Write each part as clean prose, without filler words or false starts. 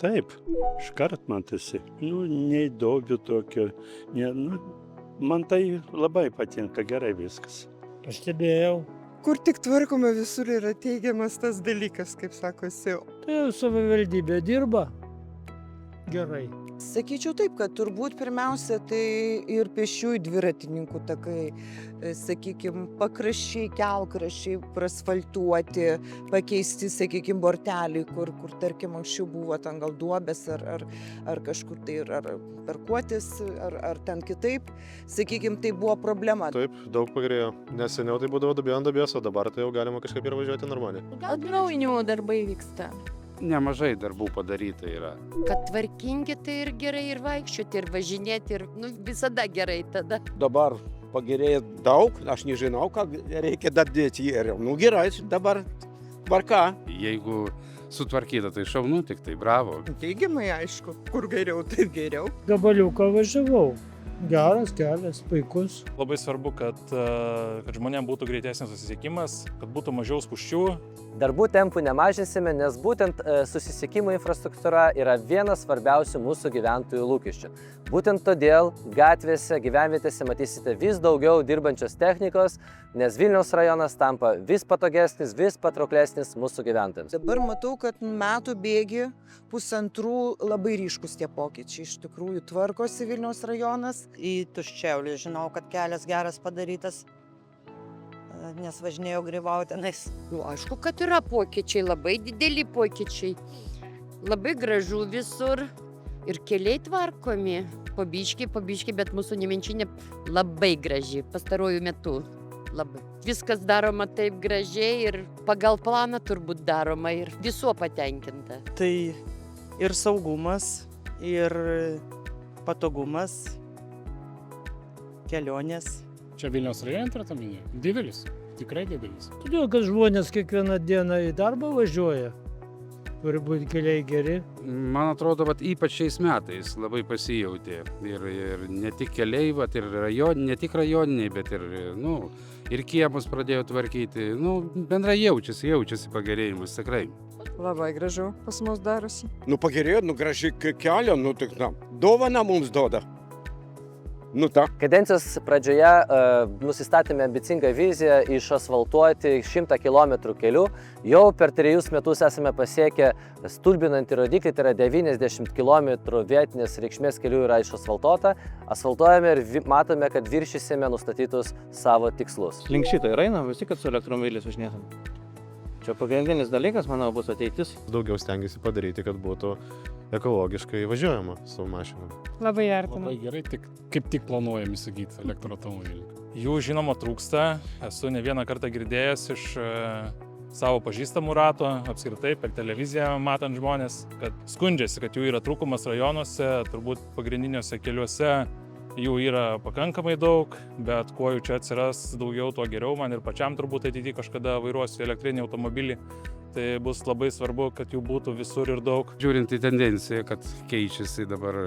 Taip, iškart matosi. Nei duobių tokio. Man tai labai patinka, gerai viskas. Pastebėjau. Kur tik tvarkoma, visur yra teigiamas tas dalykas, kaip sakosi. Tai jau savivaldybė dirba gerai. Sakyčiau taip, kad turbūt pirmiausia tai ir pėsčiųjų dviratininkų takai, sakykime, pakraščiai, kelkraščiai prasfaltuoti, pakeisti, sakykime, borteliai, kur tarkim, anksčiau buvo ten gal duobės ar kažkur tai, ar parkuotis, ar ten kitaip, sakykime, tai buvo problema. Taip, daug pagerėjo, nes seniau tai būdavo dubės, o dabar tai jau galima kažkaip ir važiuoti normaliai. Atnaujinimo darbai vyksta. Nemažai darbų padaryta yra. Kad tvarkingi, tai ir gerai ir vaikščioti, ir važinėti, ir visada gerai tada. Dabar pagerėjo daug, aš nežinau, ką reikia dar dėti ir gerai, dabar tvarka. Jeigu sutvarkyta, tai šaunu, tik tai bravo. Teigiamai, aišku, kur geriau, taip geriau. Gabaliuką važiavau. Geras kelias, puikus. Labai svarbu, kad žmonėms būtų greitesnis susisiekimas, kad būtų mažiau spūsčių. Darbų tempų nemažinsime, nes būtent susisiekimo infrastruktūra yra vienas svarbiausių mūsų gyventojų lūkesčių. Būtent todėl gatvėse, gyvenvietėse matysite vis daugiau dirbančios technikos, nes Vilniaus rajonas tampa vis patogesnis, vis patrauklesnis mūsų gyventojams. Dabar matau, kad metų bėgi pusantrų labai ryškus tie pokyčiai. Iš tikrųjų tvarkosi Vilniaus rajonas. Į Tuščiaulį žinau, kad kelias geras padarytas, nes važinėjau grybauti tenais. Aišku, kad yra pokyčiai, labai dideli pokyčiai. Labai gražu visur. Ir keliai tvarkomi. Po biškį, bet mūsų Nemenčinė labai graži pastaruoju metu. Labai. Viskas daroma taip gražiai ir pagal planą turbūt daroma ir visuo patenkinta. Tai ir saugumas, ir patogumas, kelionės. Čia Vilniaus rajone turėtum minėti? Didelis, tikrai didelis. Todėl, kad žmonės kiekvieną dieną į darbą važiuoja. Turi būti keliai geri. Man atrodo, ypač šiais metais labai pasijautė. Ir ne tik keliai, ne tik rajoniniai, bet ir kiemus pradėjo tvarkyti. Bendrai jaučiasi pagerėjimas tikrai. Labai gražu pas mus darosi. Pagerėjo, graži kelio, tik dovana mums duoda. Kadencijos pradžioje nusistatėme ambicingą viziją išasfaltuoti 100 km kelių. Jau per 3 metus esame pasiekę stulbinantį rodiklį, tai yra 90 km vietinės reikšmės kelių yra išasfaltuota. Asfaltuojame ir matome, kad viršysime nustatytus savo tikslus. Link šito ir eina, visi, kad su elektromobiliais važinėtum. Čia pagrindinis dalykas, manau, bus ateitis. Daugiau stengiasi padaryti, kad būtų ekologiškai važiuojama su mašinom. Labai artima. Labai gerai, kaip tik planuojam įsigyti elektroautomobilį. Jų žinoma trūksta. Esu ne vieną kartą girdėjęs iš savo pažįstamų rato, apskritai per televiziją matant žmonės, kad skundžiasi, kad jų yra trūkumas rajonuose, turbūt pagrindiniuose keliuose jų yra pakankamai daug, bet kuo jų čia atsiras daugiau, tuo geriau. Man ir pačiam turbūt ateityje kažkada vairuosiu elektrinį automobilį. Tai bus labai svarbu, kad jų būtų visur ir daug. Žiūrint į tendenciją, kad keičiasi dabar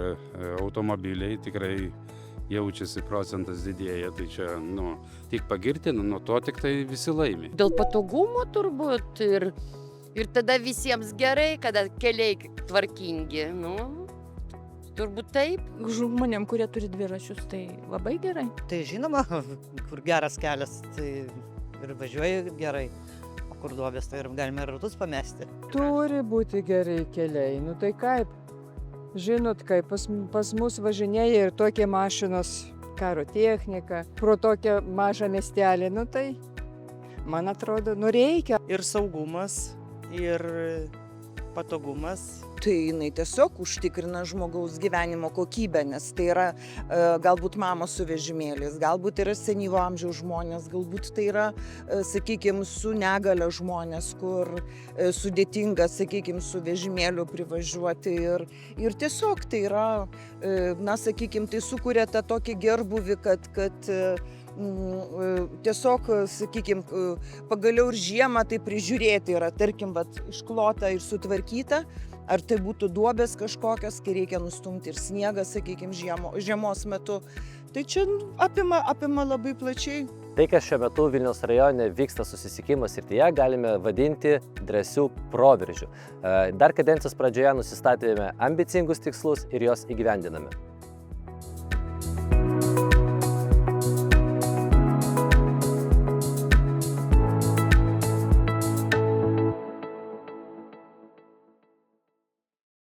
automobiliai, tikrai jaučiasi procentas didėja, tai čia tik pagirti, nuo to tik tai visi laimi. Dėl patogumo turbūt ir tada visiems gerai, kada keliai tvarkingi. Turbūt taip. Žmonėm, kurie turi dviračius, tai labai gerai. Tai žinoma, kur geras kelias, tai ir važiuoja gerai. O kur duobės, tai ir galime ratus pamesti. Turi būti geri keliai. Tai kaip? Žinot, kaip pas mus važinėja ir tokie mašinos, karo technika, pro tokią mažą miestelį. Tai, man atrodo, reikia. Ir saugumas, ir patogumas. Tai jinai tiesiog užtikrina žmogaus gyvenimo kokybę, nes tai yra galbūt mamos su vežimėliais, galbūt yra senyvo amžiaus žmonės, galbūt tai yra, sakykime, su negale žmonės, kur sudėtinga, sakykime, su vežimėliu privažiuoti ir tiesiog tai yra, sakykime, tai sukuria tą tokį gerbuvį, kad tiesiog, sakykime, pagaliau ir žiemą tai prižiūrėti yra, tarkim, išklota ir sutvarkyta. ar tai būtų duobės kažkokios, kai reikia nustumti ir sniegą, sakykime, žiemos metu. Tai čia apima labai plačiai. Tai, kas šiuo metu Vilniaus rajone vyksta susisiekimo srityje, galime vadinti drąsių proveržių. Dar kadencijos pradžioje nusistatėme ambicingus tikslus ir juos įgyvendiname.